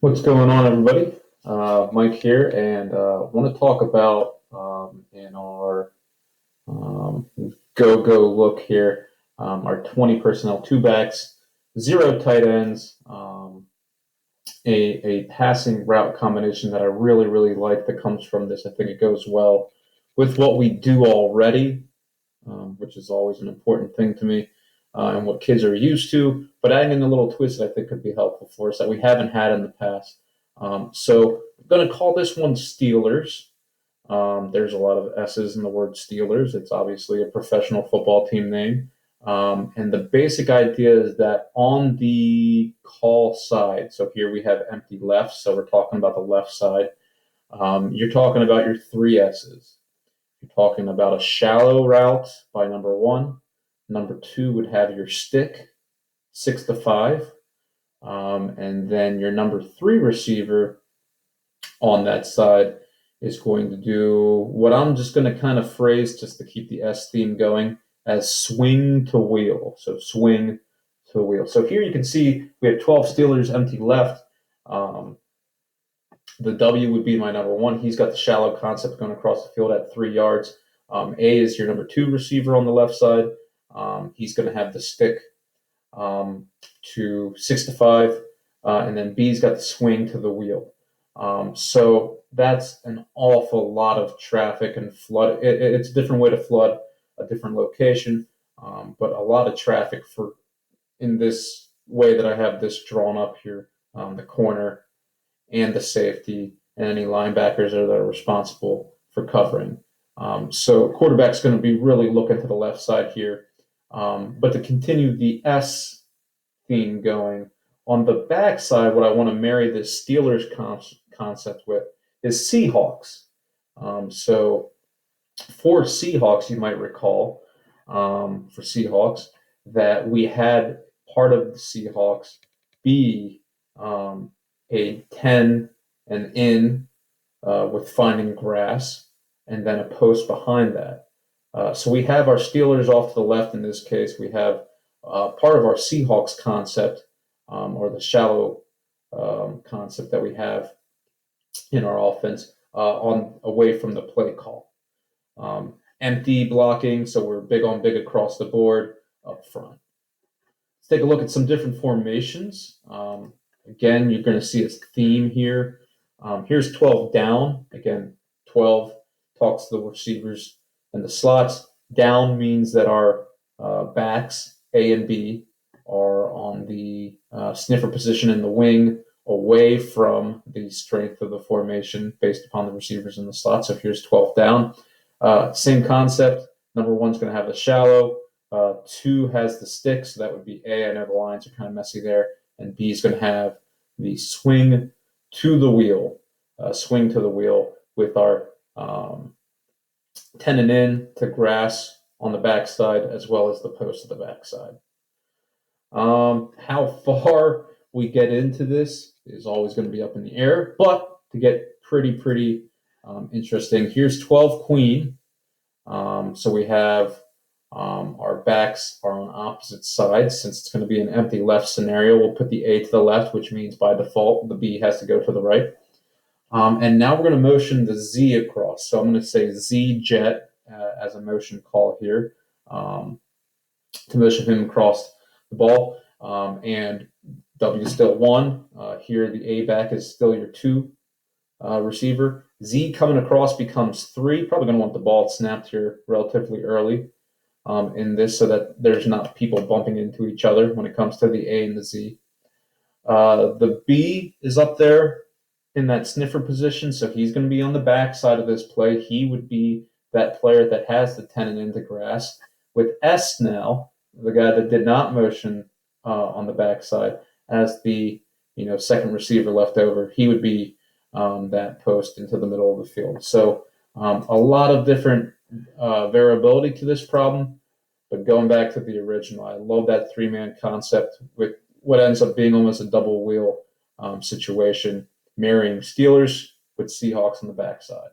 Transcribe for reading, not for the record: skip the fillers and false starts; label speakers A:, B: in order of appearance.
A: What's going on, everybody? Mike here, and want to talk about in our um, go look here our 20 personnel, two backs, zero tight ends, a passing route combination that I really like that comes from this. I think it goes well with what we do already, which is always an important thing to me, and what kids are used to. But adding in a little twist that I think could be helpful for us that we haven't had in the past. So I'm going to call this one Steelers. There's a lot of S's in the word Steelers. It's obviously a professional football team name. And the basic idea is that on the call side, so here we have empty left, so we're talking about the left side. You're talking about your three S's. You're talking about a shallow route by number one. Number two would have your stick, 6 to 5. And then your number three receiver on that side is going to do what I'm just going to kind of phrase just to keep the S theme going as swing to wheel. So swing to wheel. So here you can see we have 12 Steelers empty left. The W would be my number one. He's got the shallow concept going across the field at 3 yards. A is your number two receiver on the left side. He's going to have the stick to 6 to 5, and then B's got the swing to the wheel. So that's an awful lot of traffic and flood. It's a different way to flood a different location, but a lot of traffic for in this way that I have this drawn up here, the corner and the safety and any linebackers that are responsible for covering. So quarterback's going to be really looking to the left side here. But to continue the S theme going, on the back side, what I want to marry this Steelers concept with is Seahawks. So for Seahawks, you might recall, for Seahawks, that we had part of the Seahawks be a 10 and in with finding grass, and then a post behind that. So we have our Steelers off to the left in this case. We have part of our Seahawks concept, or the shallow concept that we have in our offense on away from the play call. Empty blocking, so we're big on big across the board up front. Let's take a look at some different formations. Again, you're going to see a theme here. Here's 12 down. Again, 12 talks to the receivers and the slots. Down means that our backs, A and B, are on the sniffer position in the wing, away from the strength of the formation based upon the receivers in the slot. So here's 12 down. Same concept. Number one's going to have the shallow. Two has the stick, so that would be A. I know the lines are kind of messy there. And B is going to have the swing to the wheel, with our 10 and in to grass on the backside, as well as the post of the backside. How far we get into this is always going to be up in the air, but to get pretty interesting, here's 12 queen. So we have our backs are on opposite sides. Since it's going to be an empty left scenario, we'll put the A to the left, which means by default the B has to go to the right. And now we're going to motion the Z across. So I'm going to say Z jet as a motion call here to motion him across the ball. And W still one. Here the A back is still your two receiver. Z coming across becomes three. Probably going to want the ball snapped here relatively early in this so that there's not people bumping into each other when it comes to the A and the Z. The B is up there in that sniffer position, so he's going to be on the back side of this play. He would be that player that has the 10 and into grass. With S now, the guy that did not motion on the backside as the second receiver left over, he would be that post into the middle of the field. So a lot of different variability to this problem, but going back to the original, I love that three-man concept with what ends up being almost a double wheel situation, marrying Steelers with Seahawks on the backside.